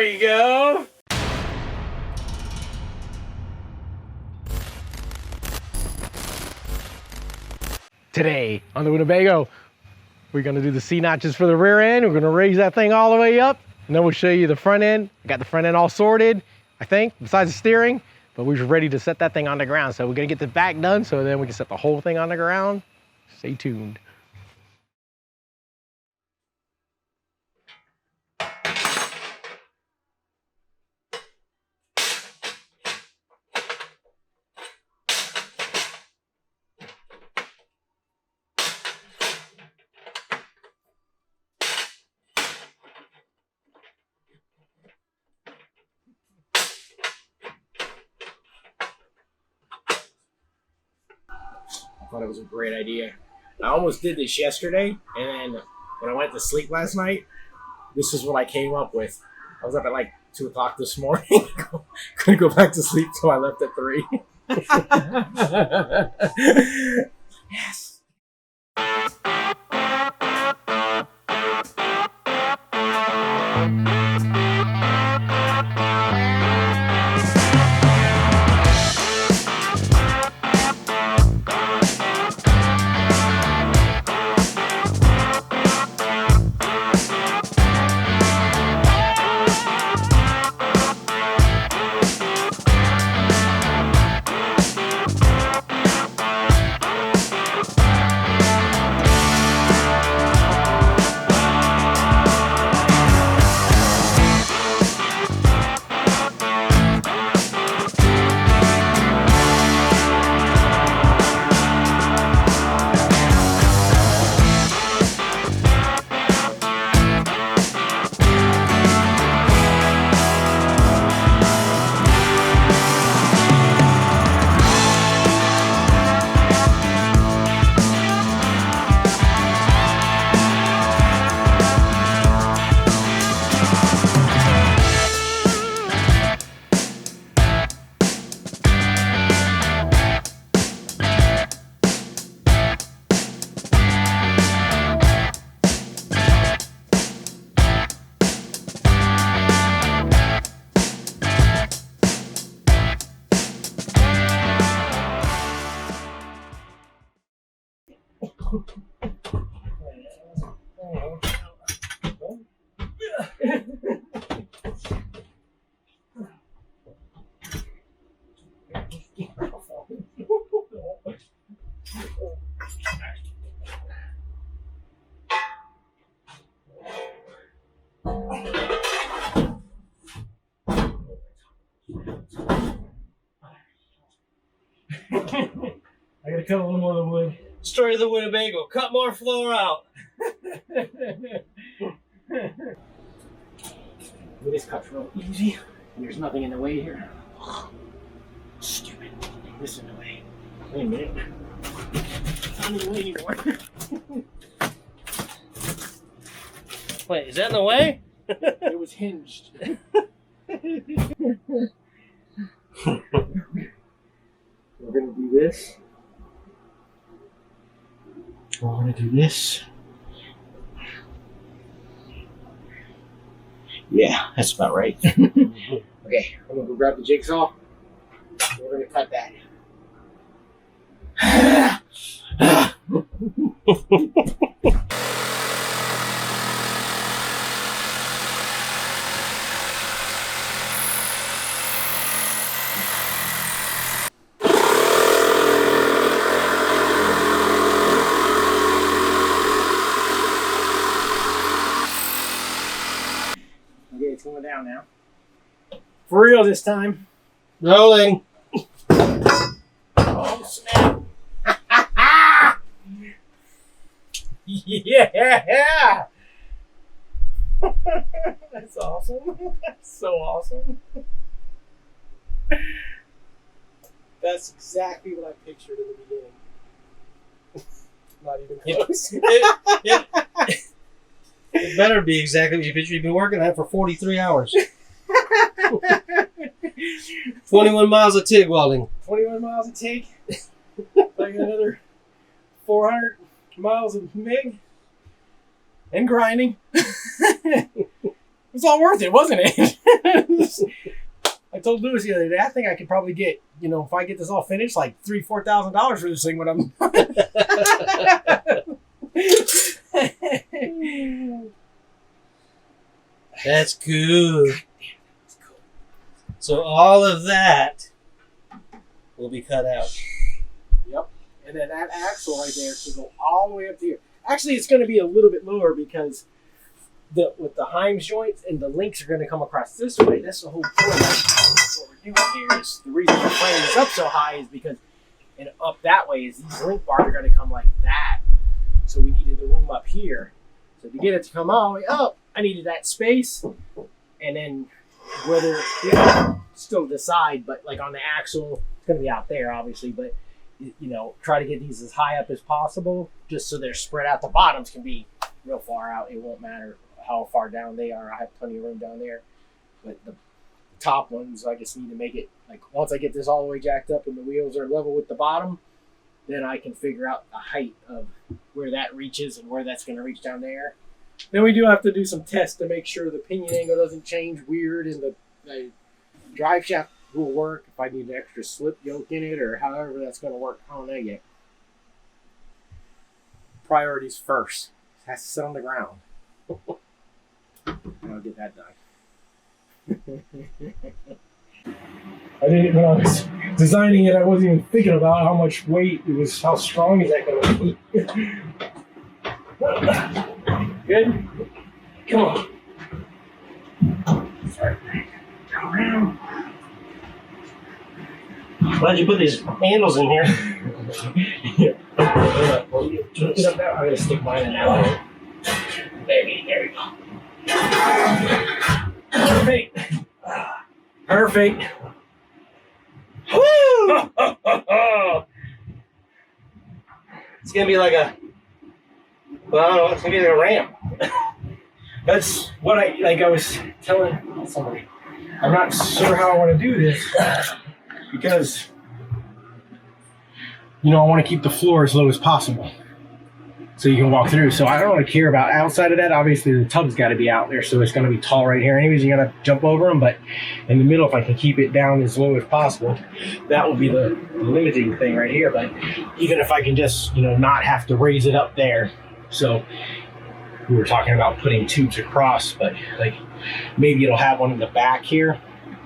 we go. Today on the Winnebago, we're gonna do the C-notches for the rear end. We're gonna raise that thing all the way up, and then we'll show you the front end. I got the front end all sorted, I think, besides the steering, but we're ready to set that thing on the ground. So we're gonna get the back done so then we can set the whole thing on the ground. Stay tuned. I thought it was a great idea. I almost did this yesterday, and then when I went to sleep last night, this is what I came up with. I was up at like 2 o'clock this morning. Couldn't go back to sleep till I left at 3. Yes. I gotta cut a little more of the wood. Story of the Winnebago. Cut more floor out. This cut's real easy, and there's nothing in the way here. Stupid. This is in the way. Wait a minute. It's not in the way anymore. Wait, is that in the way? It was hinged. We're gonna do this. We're gonna do this. Yeah, that's about right. Okay, I'm gonna go grab the jigsaw. We're gonna cut that. Okay, it's going down now. For real this time. Rolling. Oh, snap. Yeah! That's awesome. That's so awesome. That's exactly what I pictured in the beginning. Not even close. It better be exactly what you pictured. You've been working at it for 43 hours. 21 miles of TIG welding. 21 miles of TIG. Like another 400 miles of MIG. And grinding. It's all worth it, wasn't it? I told Lewis the other day, I think I could probably get, if I get this all finished, like $3,000-$4,000 for this thing when I'm. That's good. So all of that will be cut out. Yep. And then that axle right there should go all the way up to here. Actually, it's going to be a little bit lower because with the Heims joints and the links are going to come across this way. That's the whole point. What we're doing here is the reason we're framing this up so high is because and up that way is these link bars are going to come like that. So we needed the room up here. So to get it to come all the way up, I needed that space. And then whether still decide, but like on the axle, it's going to be out there obviously, but try to get these as high up as possible just so they're spread out. The bottoms can be real far out. It won't matter how far down they are. I have plenty of room down there. But the top ones, I just need to make it like once I get this all the way jacked up and the wheels are level with the bottom, then I can figure out the height of where that reaches and where that's going to reach down there. Then we do have to do some tests to make sure the pinion angle doesn't change weird and the drive shaft will work if I need an extra slip yoke in it or however that's going to work. I don't know yet. Priorities first. It has to sit on the ground. I'll get that done. I didn't, when I was designing it, I wasn't even thinking about how much weight it was, how strong is that going to be. Good? Come on. Sorry. Turn around. Why'd you put these handles in here? Yeah. I'm going to stick mine in now. There we go. Perfect. Perfect. Woo! It's gonna be like I don't know, it's gonna be like a ramp. That's what I was telling somebody. I'm not sure how I want to do this because, I want to keep the floor as low as possible so you can walk through. So I don't really care about outside of that. Obviously, the tub's got to be out there, so it's going to be tall right here. Anyways, you got to jump over them, but in the middle, if I can keep it down as low as possible, that will be the limiting thing right here. But even if I can just, not have to raise it up there. So we were talking about putting tubes across, but like maybe it'll have one in the back here,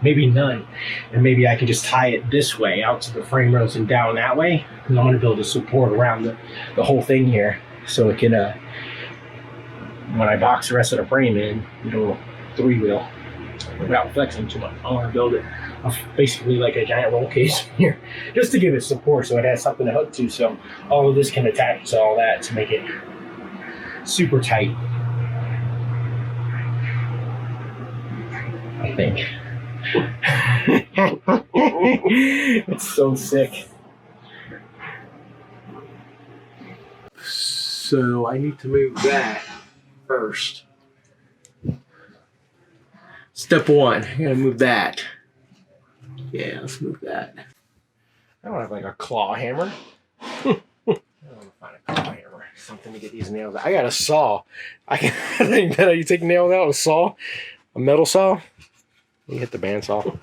maybe none. And maybe I can just tie it this way out to the frame rails and down that way. And I'm going to build a support around the whole thing here. So it can, when I box the rest of the frame in, three-wheel without flexing too much. I want to build it basically like a giant roll case here, just to give it support so it has something to hook to. So all of this can attach to all that to make it super tight, I think. It's so sick. So I need to move that first. Step one, I'm gonna move that. Yeah, let's move that. I don't have like a claw hammer. I want to find a claw hammer, something to get these nails out. I got a saw. I think that you take nails out with a saw, a metal saw. You hit the bandsaw.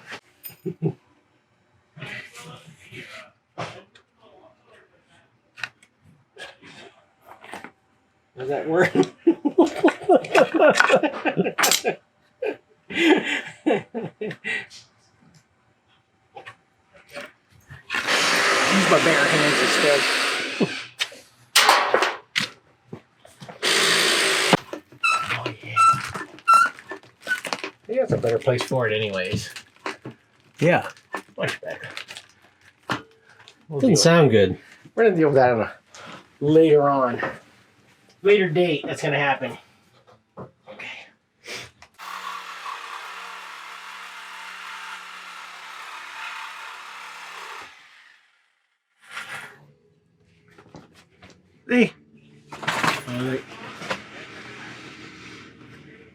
Does that work? Use my bare hands instead. Oh yeah. I think that's a better place for it anyways. Yeah, much better. Doesn't sound good. We're gonna deal with that on a later date. That's gonna happen. Okay. Hey. All right.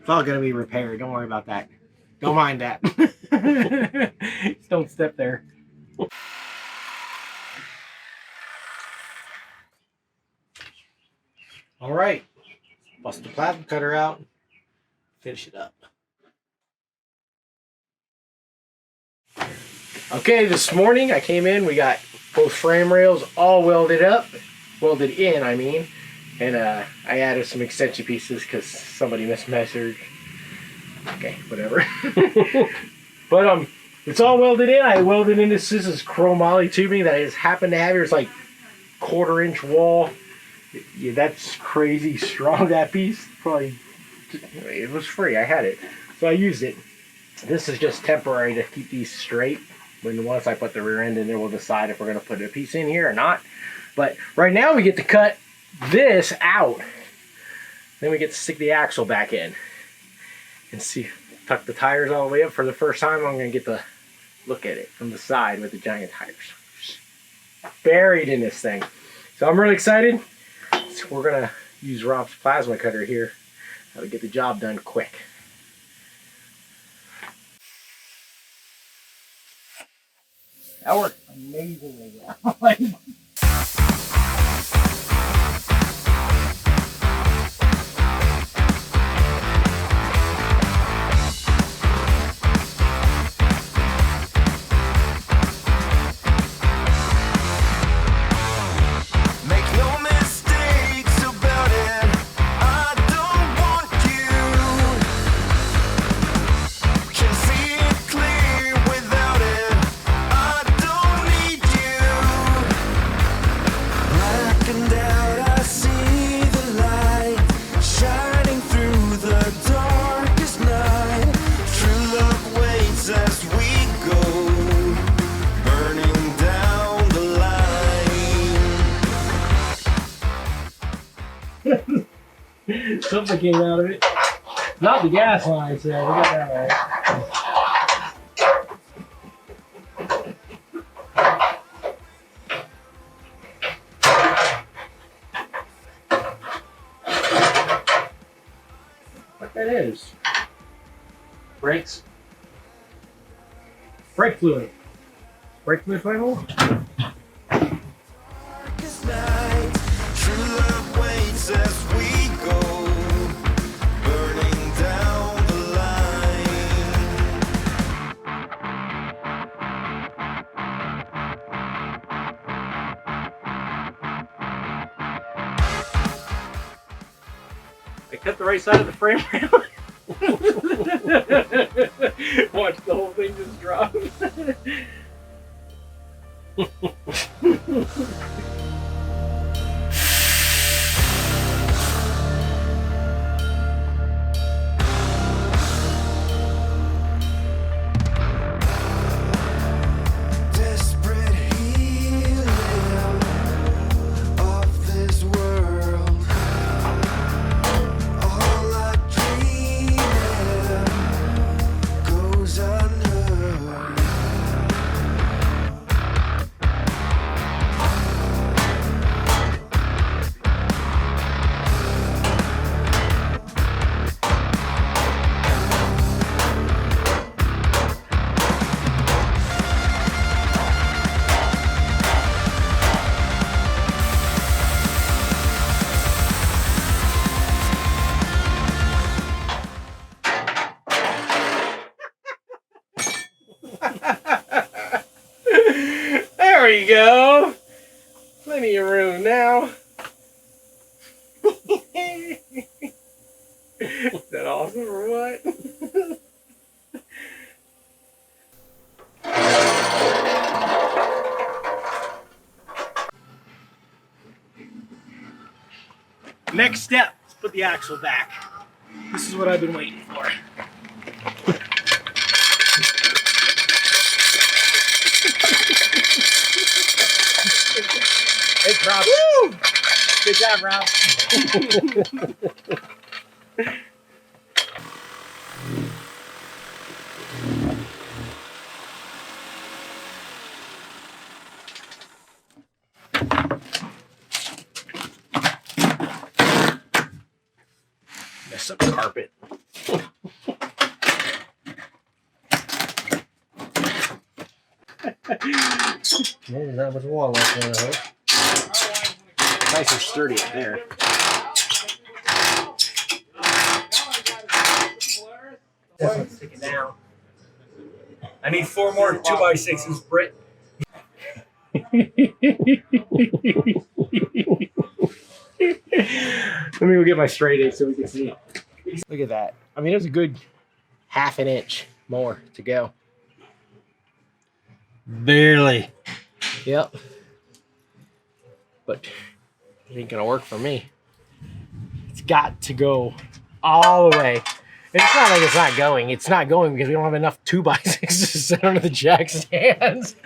It's all gonna be repaired. Don't worry about that. Don't mind that. Just don't step there. All right. Bust the plasma cutter out. Finish it up. Okay, this morning I came in, we got both frame rails all welded in, I mean. And I added some extension pieces because somebody mismeasured. Okay, whatever. But it's all welded in. I welded in this is chromoly tubing that I just happened to have here. It's like 1/4 inch wall. Yeah, that's crazy strong, that piece. Probably, it was free, I had it. So I used it. This is just temporary to keep these straight. Once I put the rear end in there, we'll decide if we're going to put a piece in here or not. But right now we get to cut this out. Then we get to stick the axle back in. And see, tuck the tires all the way up. For the first time, I'm going to get to look at it from the side with the giant tires. Buried in this thing. So I'm really excited. So we're going to use Rob's plasma cutter here. That'll get the job done quick. That worked amazingly well. Something came out of it. Not the gas line, so we got that right. What that is? Brakes. Brake fluid. Brake fluid pipe hole? I cut the right side of the frame rail. Watch the whole thing just drop. There we go. Plenty of room now. Is that awesome or what? Next step, let's put the axle back. This is what I've been waiting for. Hey, Rob. Woo! Good job, Rob. Mess up the carpet. There's not much wall left there, I hope. Nice and sturdy up there. Stick it down. I need 4 more 2x6s, Britt. Let me go get my straight edge so we can see. Look at that. I mean, there's a good half an inch more to go. Barely. Yep. But it ain't gonna work for me. It's got to go all the way. It's not like it's not going. It's not going because we don't have enough 2x6s to sit under the jack stands.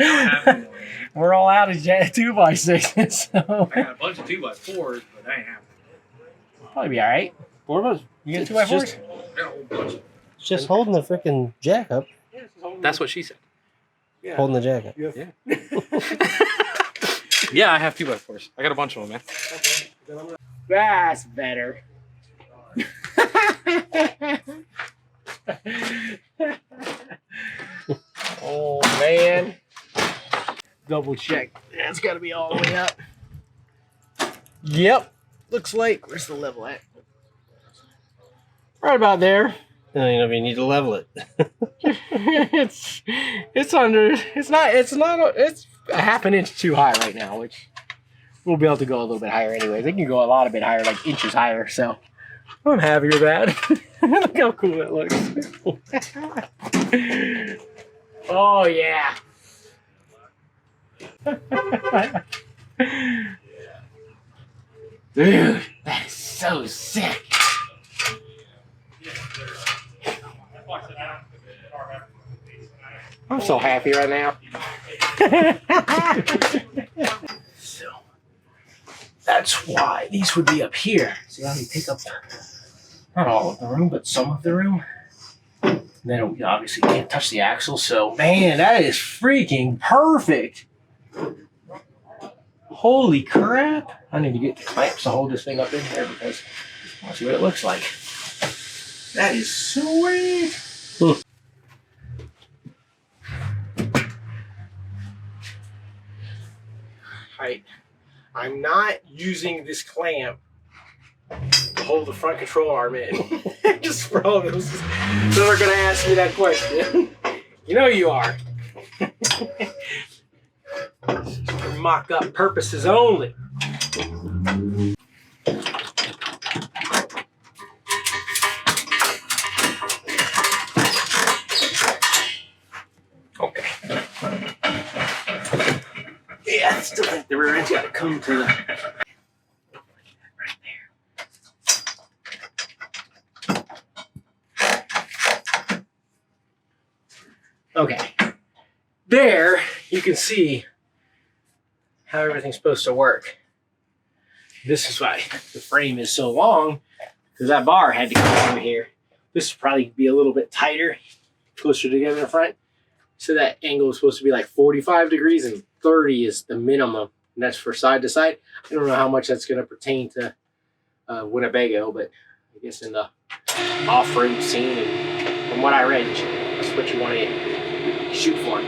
We're all out of 2x6s. So. I got a bunch of 2x4s, but I ain't have Probably be all right. 4 of us. You get 2x4s? It's just holding the freaking jack up. That's what she said. Yeah. Holding the jack up. Yeah. Yeah, I have 2x4s. I got a bunch of them, man. That's better. Oh man. Double check. That's gotta be all the way up. Yep. Looks like where's the level at? Right about there. I don't even know if you need to level it. it's under it's a half an inch too high right now, which we'll be able to go a little bit higher anyways. They can go a lot a bit higher, like inches higher, so I'm happy with that. Look how cool that looks. Oh yeah. Dude, that is so sick. I'm so happy right now. So that's why these would be up here. So let me pick up not all of the room, but some of the room. And then we obviously can't touch the axle. So man, that is freaking perfect. Holy crap. I need to get the clamps to hold this thing up in here because I want to see what it looks like. That is sweet. I'm not using this clamp to hold the front control arm in. Just for all those that are going to ask me that question. You know you are. For mock-up purposes only. Okay. Yeah, I still think the rear end's got to come to the right there. Okay. There, you can see how everything's supposed to work. This is why the frame is so long, because that bar had to come through here. This would probably be a little bit tighter, closer together in the front. So that angle is supposed to be like 45 degrees and 30 is the minimum. And that's for side to side. I don't know how much that's going to pertain to Winnebago, but I guess in the off-road scene, and from what I read, that's what you want to shoot for.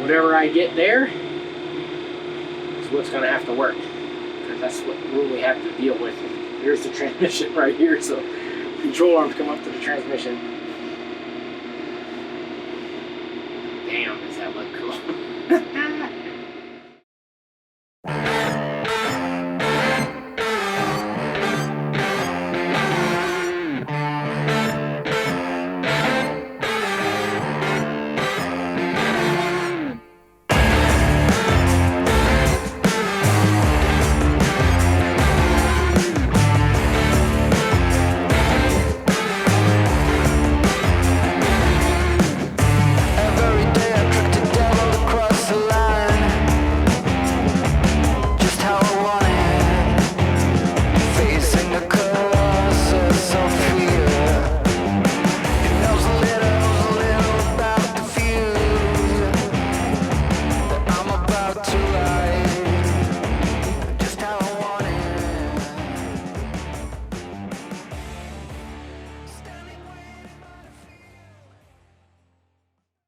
Whatever I get there is what's going to have to work, because that's what we have to deal with. Here's the transmission right here, so control arms come up to the transmission.